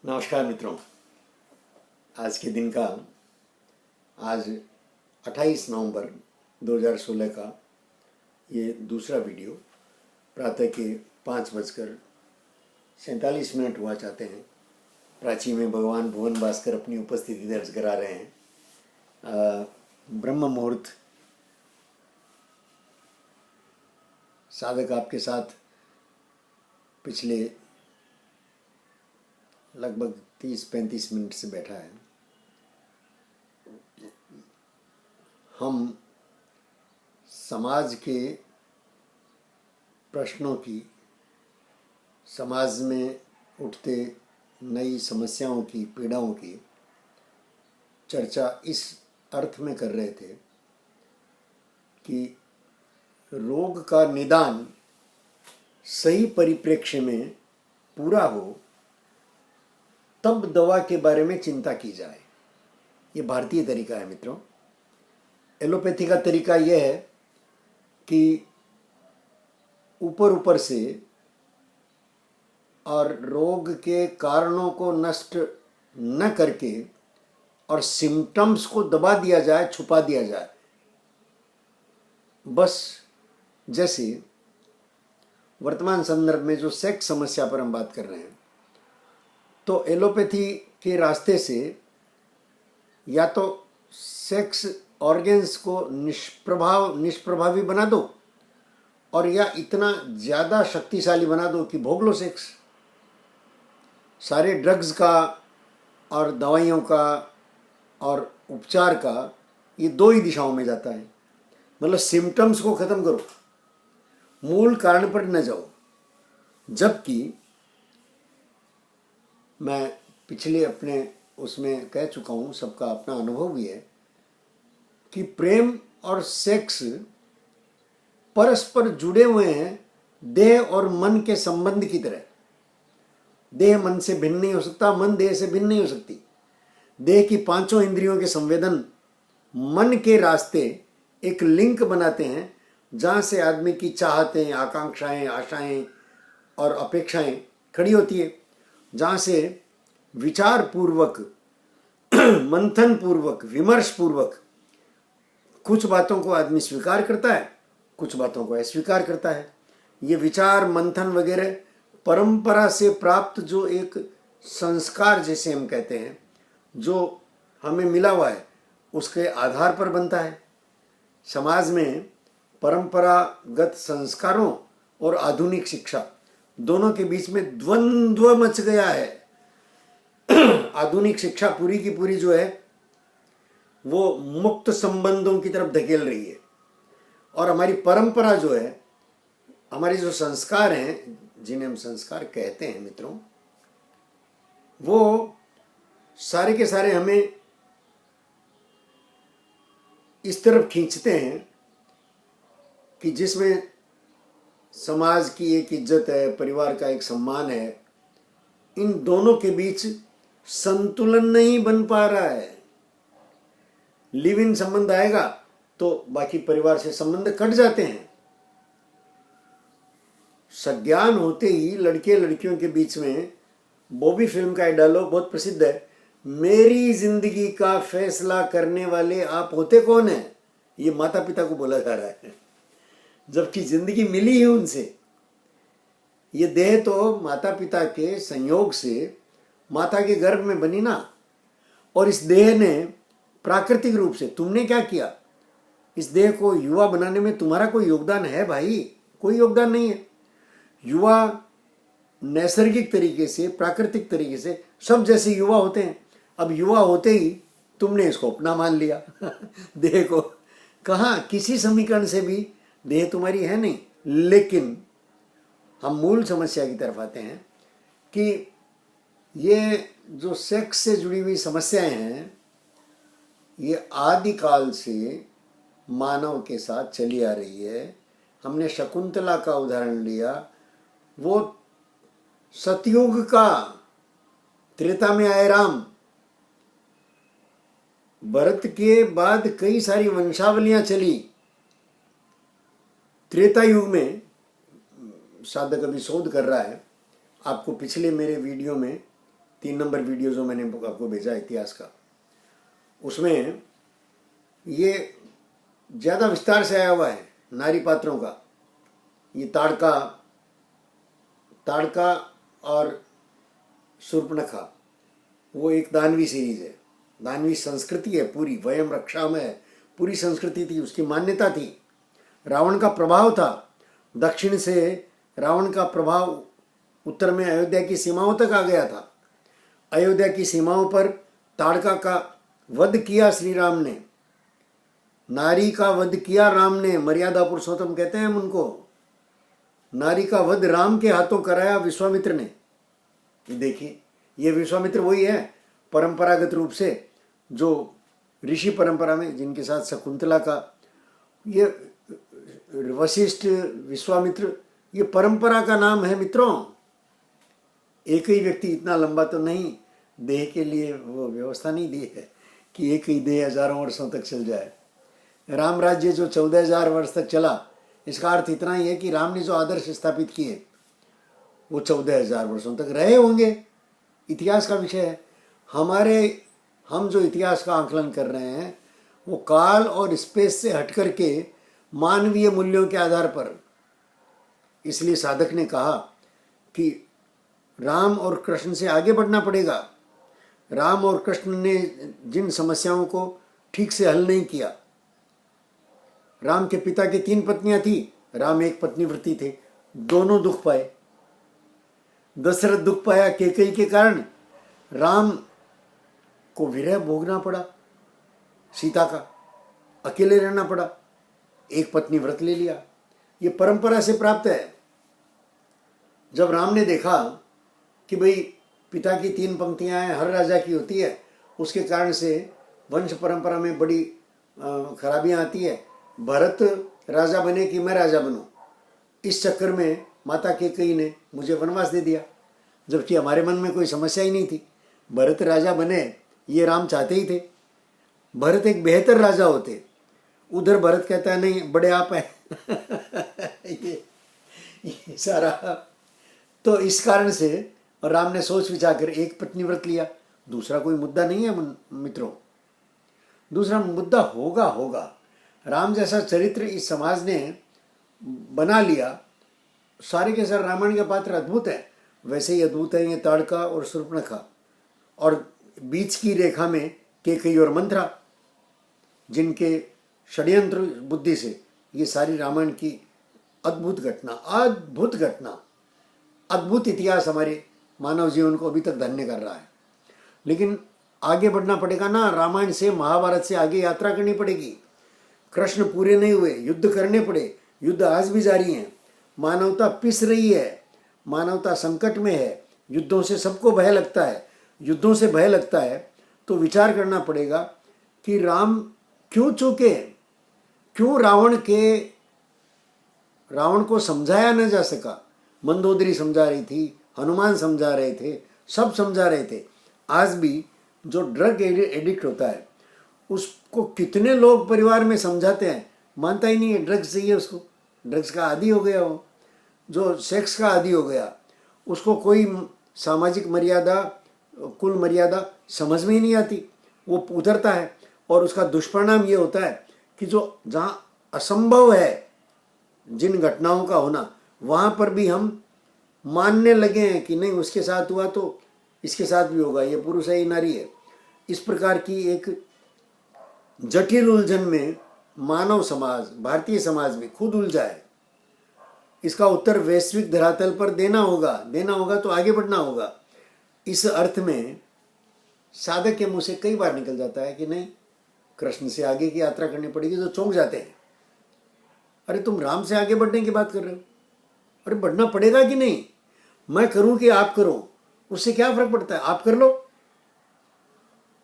नमस्कार मित्रों। आज के दिन का आज 28 नवंबर 2016 का ये दूसरा वीडियो प्रातः के 5:47 हुआ चाहते हैं। प्राची में भगवान भुवन भास्कर अपनी उपस्थिति दर्ज करा रहे हैं। ब्रह्म मुहूर्त साधक आपके साथ पिछले लगभग 30-35 मिनट से बैठा है। हम समाज के प्रश्नों की, समाज में उठते नई समस्याओं की, पीड़ाओं की चर्चा इस अर्थ में कर रहे थे कि रोग का निदान सही परिप्रेक्ष्य में पूरा हो तब दवा के बारे में चिंता की जाए। ये भारतीय तरीका है मित्रों। एलोपैथी का तरीका यह है कि ऊपर ऊपर से और रोग के कारणों को नष्ट न करके और सिम्टम्स को दबा दिया जाए, छुपा दिया जाए। बस जैसे वर्तमान संदर्भ में जो सेक्स समस्या पर हम बात कर रहे हैं, तो एलोपैथी के रास्ते से या तो सेक्स ऑर्गन्स को निष्प्रभावी बना दो और या इतना ज़्यादा शक्तिशाली बना दो कि भोग लो सेक्स। सारे ड्रग्स का और दवाइयों का और उपचार का ये दो ही दिशाओं में जाता है। मतलब सिम्टम्स को ख़त्म करो, मूल कारण पर न जाओ। जबकि मैं पिछले अपने उसमें कह चुका हूँ, सबका अपना अनुभव भी है कि प्रेम और सेक्स परस्पर जुड़े हुए हैं, देह और मन के संबंध की तरह। देह मन से भिन्न नहीं हो सकता, मन देह से भिन्न नहीं हो सकती। देह की पांचों इंद्रियों के संवेदन मन के रास्ते एक लिंक बनाते हैं, जहाँ से आदमी की चाहतें, आकांक्षाएं, आशाएं और अपेक्षाएं खड़ी होती है, जहाँ से विचार पूर्वक, मंथन पूर्वक, विमर्श पूर्वक कुछ बातों को आदमी स्वीकार करता है, कुछ बातों को अस्वीकार करता है। ये विचार, मंथन वगैरह परंपरा से प्राप्त जो एक संस्कार जैसे हम कहते हैं, जो हमें मिला हुआ है, उसके आधार पर बनता है। समाज में परंपरागत संस्कारों और आधुनिक शिक्षा दोनों के बीच में द्वंद्व मच गया है। आधुनिक शिक्षा पूरी की पूरी जो है वो मुक्त संबंधों की तरफ धकेल रही है, और हमारी परंपरा जो है, हमारे जो संस्कार हैं, जिन्हें हम संस्कार कहते हैं मित्रों, वो सारे के सारे हमें इस तरफ खींचते हैं कि जिसमें समाज की एक इज्जत है, परिवार का एक सम्मान है। इन दोनों के बीच संतुलन नहीं बन पा रहा है। लिव इन संबंध आएगा तो बाकी परिवार से संबंध कट जाते हैं। सज्ञान होते ही लड़के लड़कियों के बीच में, बॉबी फिल्म का डायलॉग बहुत प्रसिद्ध है, मेरी जिंदगी का फैसला करने वाले आप होते कौन हैं? ये माता पिता को बोला जा रहा है, जबकि जिंदगी मिली ही उनसे। ये देह तो माता पिता के संयोग से माता के गर्भ में बनी ना, और इस देह ने प्राकृतिक रूप से, तुमने क्या किया? इस देह को युवा बनाने में तुम्हारा कोई योगदान है भाई? कोई योगदान नहीं है। युवा नैसर्गिक तरीके से, प्राकृतिक तरीके से सब जैसे युवा होते हैं। अब युवा होते ही तुमने इसको अपना मान लिया देह को। कहाँ, किसी समीकरण से भी देह तुम्हारी है नहीं। लेकिन हम मूल समस्या की तरफ आते हैं कि ये जो सेक्स से जुड़ी हुई समस्याएं हैं, ये आदिकाल से मानव के साथ चली आ रही है। हमने शकुंतला का उदाहरण लिया, वो सतयुग का, त्रेता में आए राम। भरत के बाद कई सारी वंशावलियां चली। त्रेता युग में साधक अभी शोध कर रहा है। आपको पिछले मेरे वीडियो में 3 नंबर वीडियो जो मैंने आपको भेजा इतिहास का, उसमें ये ज़्यादा विस्तार से आया हुआ है नारी पात्रों का। ये ताड़का और शूर्पणखा, वो एक दानवी सीरीज है, दानवी संस्कृति है पूरी, वयम रक्षा में है, पूरी संस्कृति थी, उसकी मान्यता थी। रावण का प्रभाव था, दक्षिण से रावण का प्रभाव उत्तर में अयोध्या की सीमाओं तक आ गया था। अयोध्या की सीमाओं पर ताड़का का वध किया श्री राम ने, नारी का वध किया राम ने, मर्यादा पुरुषोत्तम कहते हैं हम उनको। नारी का वध राम के हाथों कराया विश्वामित्र ने। ये देखिए, ये विश्वामित्र वही है परंपरागत रूप से जो ऋषि परंपरा में, जिनके साथ शकुंतला का, ये वशिष्ठ, विश्वामित्र, ये परंपरा का नाम है मित्रों। एक ही व्यक्ति इतना लंबा तो नहीं, देह के लिए वो व्यवस्था नहीं दी है कि एक ही देह हजारों वर्षों तक चल जाए। राम राज्य जो 14,000 वर्ष तक चला, इसका अर्थ इतना ही है कि राम ने जो आदर्श स्थापित किए वो 14,000 वर्षों तक रहे होंगे। इतिहास का विषय है। हम जो इतिहास का आकलन कर रहे हैं वो काल और स्पेस से हट करके मानवीय मूल्यों के आधार पर। इसलिए साधक ने कहा कि राम और कृष्ण से आगे बढ़ना पड़ेगा। राम और कृष्ण ने जिन समस्याओं को ठीक से हल नहीं किया, राम के पिता की 3 पत्नियां थी, राम एक पत्नीव्रती थे, दोनों दुख पाए। दशरथ दुख पाया कैकेयी के कारण, राम को विरह भोगना पड़ा, सीता का अकेले रहना पड़ा, एक पत्नी व्रत ले लिया। ये परंपरा से प्राप्त है। जब राम ने देखा कि भाई पिता की 3 पंक्तियां हैं, हर राजा की होती है, उसके कारण से वंश परंपरा में बड़ी खराबियां आती है, भरत राजा बने कि मैं राजा बनूं, इस चक्कर में माता कैकेयी ने मुझे वनवास दे दिया। जबकि हमारे मन में कोई समस्या ही नहीं थी, भरत राजा बने ये राम चाहते ही थे। भरत एक बेहतर राजा होते। उधर भरत कहता है नहीं, बड़े आप हैं ये सारा। तो इस कारण से राम ने सोच विचार कर एक पत्नी व्रत लिया। दूसरा कोई मुद्दा नहीं है मित्रों, दूसरा मुद्दा होगा। राम जैसा चरित्र इस समाज ने बना लिया। सारे के सारे रामायण के पात्र अद्भुत है, वैसे ही अद्भुत है ये ताड़का और शूर्पणखा, और बीच की रेखा में कैकेयी और मंथरा, जिनके षड्यंत्र बुद्धि से ये सारी रामायण की अद्भुत घटना, अद्भुत इतिहास हमारे मानव जीवन को अभी तक धन्य कर रहा है। लेकिन आगे बढ़ना पड़ेगा ना, रामायण से महाभारत से आगे यात्रा करनी पड़ेगी। कृष्ण पूरे नहीं हुए, युद्ध करने पड़े, युद्ध आज भी जारी हैं। मानवता पिस रही है, मानवता संकट में है, युद्धों से सबको भय लगता है। युद्धों से भय लगता है तो विचार करना पड़ेगा कि राम क्यों चूके, क्यों रावण को समझाया न जा सका। मंदोदरी समझा रही थी, हनुमान समझा रहे थे, सब समझा रहे थे। आज भी जो ड्रग एडिक्ट होता है उसको कितने लोग परिवार में समझाते हैं, मानता ही नहीं है, ड्रग्स चाहिए उसको, ड्रग्स का आदी हो गया। वो जो सेक्स का आदी हो गया, उसको कोई सामाजिक मर्यादा, कुल मर्यादा समझ में ही नहीं आती, वो उतरता है। और उसका दुष्परिणाम ये होता है कि जो जहाँ असंभव है जिन घटनाओं का होना, वहाँ पर भी हम मानने लगे हैं कि नहीं, उसके साथ हुआ तो इसके साथ भी होगा, ये पुरुष है ये नारी है। इस प्रकार की एक जटिल उलझन में मानव समाज, भारतीय समाज में खुद उलझा है। इसका उत्तर वैश्विक धरातल पर देना होगा तो आगे बढ़ना होगा। इस अर्थ में साधक के मुंह से कई बार निकल जाता है कि नहीं, कृष्ण से आगे की यात्रा करनी पड़ेगी, तो चौंक जाते हैं। अरे तुम राम से आगे बढ़ने की बात कर रहे हो, अरे बढ़ना पड़ेगा कि नहीं, मैं करूं कि आप करो, उससे क्या फर्क पड़ता है, आप कर लो।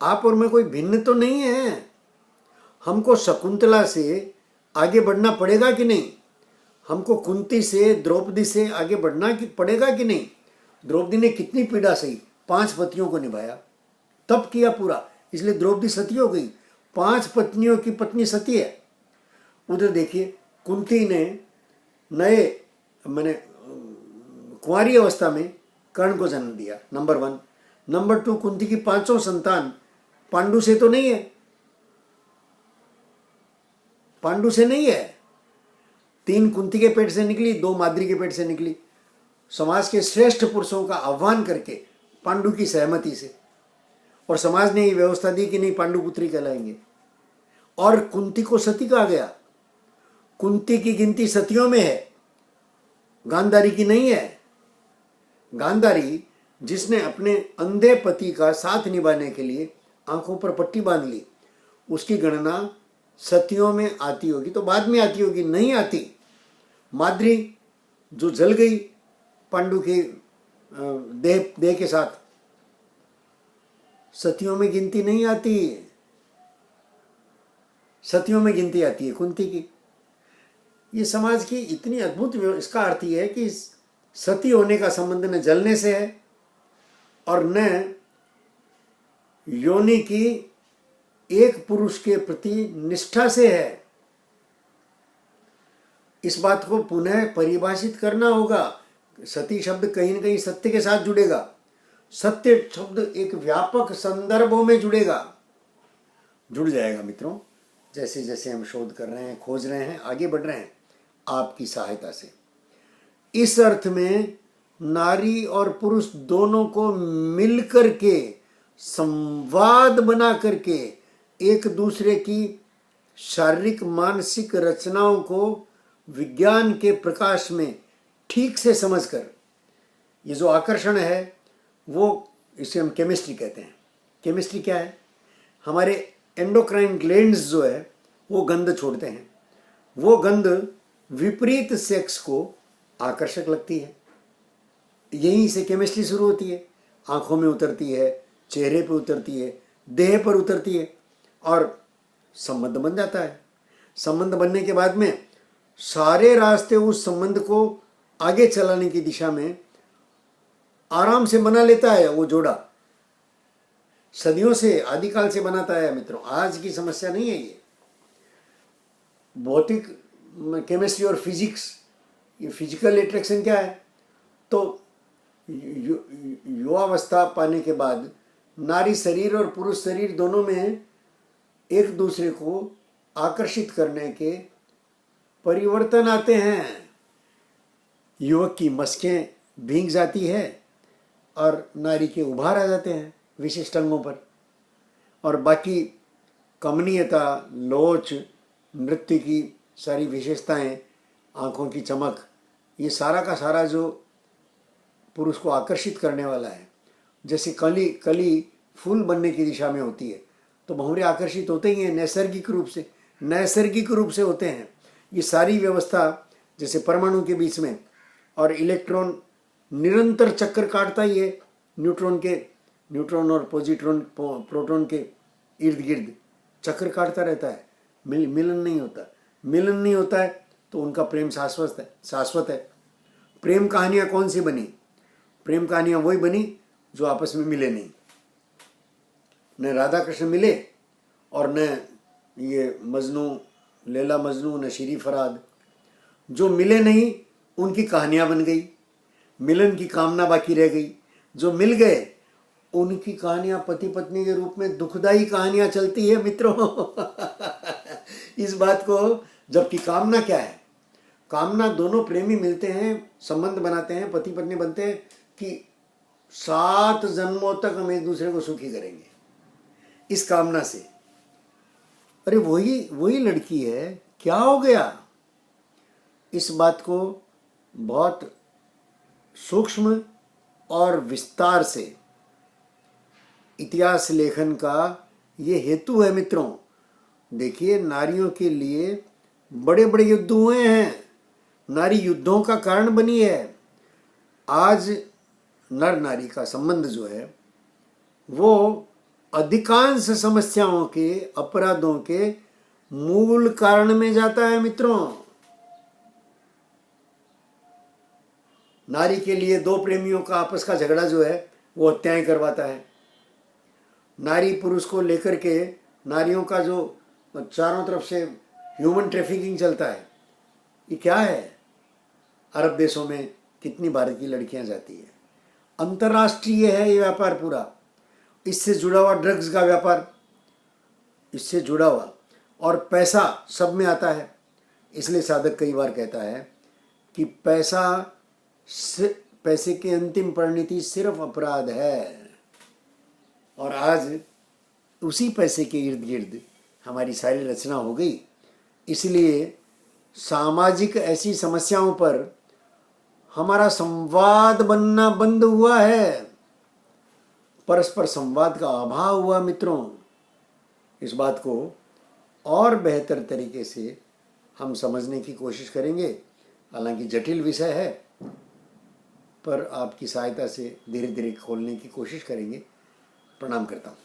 आप और मैं कोई भिन्न तो नहीं है। हमको शकुंतला से आगे बढ़ना पड़ेगा कि नहीं, हमको कुंती से, द्रौपदी से आगे बढ़ना पड़ेगा कि नहीं। द्रौपदी ने कितनी पीड़ा सही, 5 पतियों को निभाया, तप किया पूरा, इसलिए द्रौपदी सती हो गई। 5 पत्नियों की पत्नी सती है। उधर देखिए, कुंती ने कुंवारी अवस्था में कर्ण को जन्म दिया, नंबर 1। नंबर 2, कुंती की 5 संतान पांडु से तो नहीं है, पांडु से नहीं है। 3 कुंती के पेट से निकली, 2 माद्री के पेट से निकली। समाज के श्रेष्ठ पुरुषों का आह्वान करके पांडु की सहमति से, और समाज ने ये व्यवस्था दी कि नहीं, पांडु पुत्री कहलाएंगे। और कुंती को सती कहा गया। कुंती की गिनती सतियों में है, गांधारी की नहीं है। गांधारी जिसने अपने अंधे पति का साथ निभाने के लिए आंखों पर पट्टी बांध ली, उसकी गणना सतियों में आती होगी, तो बाद में आती होगी, नहीं आती। माद्री जो जल गई पांडु के देह के साथ, सतियों में गिनती नहीं आती, सतियों में गिनती आती है कुंती की। ये समाज की इतनी अद्भुत, इसका अर्थ ये है कि सती होने का संबंध न जलने से है और न योनि की एक पुरुष के प्रति निष्ठा से है। इस बात को पुनः परिभाषित करना होगा। सती शब्द कहीं न कहीं सत्य के साथ जुड़ेगा। सत्य शब्द एक व्यापक संदर्भों में जुड़ जाएगा मित्रों। जैसे जैसे हम शोध कर रहे हैं, खोज रहे हैं, आगे बढ़ रहे हैं आपकी सहायता से। इस अर्थ में नारी और पुरुष दोनों को मिलकर के, संवाद बना करके, एक दूसरे की शारीरिक मानसिक रचनाओं को विज्ञान के प्रकाश में ठीक से समझकर, ये जो आकर्षण है वो, इसे हम केमिस्ट्री कहते हैं। केमिस्ट्री क्या है? हमारे एंडोक्राइन ग्लैंड्स जो है वो गंध छोड़ते हैं। वो गंध विपरीत सेक्स को आकर्षक लगती है। यहीं से केमिस्ट्री शुरू होती है। आंखों में उतरती है, चेहरे पर उतरती है, देह पर उतरती है और संबंध बन जाता है। संबंध बनने के बाद में सारे रास्ते उस संबंध को आगे चलाने की दिशा में आराम से बना लेता है वो जोड़ा। सदियों से, आदिकाल से बनाता है मित्रों। आज की समस्या नहीं है ये। भौतिक केमिस्ट्री और फिजिक्स, ये फिजिकल अट्रैक्शन क्या है? तो युवावस्था पाने के बाद नारी शरीर और पुरुष शरीर दोनों में एक दूसरे को आकर्षित करने के परिवर्तन आते हैं। युवक की मस्कें भीग जाती है और नारी के उभार आ जाते हैं विशिष्ट अंगों पर। और बाकी कमनीयता, लोच, नृत्य की सारी विशेषताएं, आंखों की चमक, ये सारा का सारा जो पुरुष को आकर्षित करने वाला है। जैसे कली फूल बनने की दिशा में होती है तो भंवरे आकर्षित होते ही हैं, नैसर्गिक रूप से होते हैं। ये सारी व्यवस्था जैसे परमाणु के बीच में, और इलेक्ट्रॉन निरंतर चक्कर काटता ही है न्यूट्रॉन और प्रोटॉन के इर्द गिर्द चक्कर काटता रहता है। मिलन नहीं होता है तो उनका प्रेम शाश्वत है। प्रेम कहानियां कौन सी बनी? प्रेम कहानियां वही बनी जो आपस में मिले नहीं। न राधा कृष्ण मिले और न ये लैला मजनू, न शीरी फराद। जो मिले नहीं उनकी कहानियां बन गई, मिलन की कामना बाकी रह गई। जो मिल गए उनकी कहानियां पति पत्नी के रूप में दुखदाई कहानियां चलती है मित्रों। इस बात को, जबकि कामना क्या है? कामना दोनों प्रेमी मिलते हैं, संबंध बनाते हैं, पति पत्नी बनते हैं कि 7 जन्मों तक हम एक दूसरे को सुखी करेंगे, इस कामना से। अरे वही लड़की है, क्या हो गया? इस बात को बहुत सूक्ष्म और विस्तार से इतिहास लेखन का ये हेतु है मित्रों। देखिए, नारियों के लिए बड़े बड़े युद्ध हुए हैं, नारी युद्धों का कारण बनी है। आज नर नारी का संबंध जो है वो अधिकांश समस्याओं के, अपराधों के मूल कारण में जाता है मित्रों। नारी के लिए 2 प्रेमियों का आपस का झगड़ा जो है वो हत्याएं करवाता है। नारी पुरुष को लेकर के नारियों का जो चारों तरफ से ह्यूमन ट्रैफिकिंग चलता है, ये क्या है? अरब देशों में कितनी भारत की लड़कियां जाती है। अंतर्राष्ट्रीय है ये व्यापार पूरा, इससे जुड़ा हुआ ड्रग्स का व्यापार, इससे जुड़ा हुआ, और पैसा सब में आता है। इसलिए साधक कई बार कहता है कि पैसे की अंतिम परिणति सिर्फ अपराध है। और आज उसी पैसे के इर्द गिर्द हमारी सारी रचना हो गई। इसलिए सामाजिक ऐसी समस्याओं पर हमारा संवाद बनना बंद हुआ है, परस्पर संवाद का अभाव हुआ। मित्रों, इस बात को और बेहतर तरीके से हम समझने की कोशिश करेंगे। हालांकि जटिल विषय है, पर आपकी सहायता से धीरे धीरे खोलने की कोशिश करेंगे। प्रणाम करता हूँ।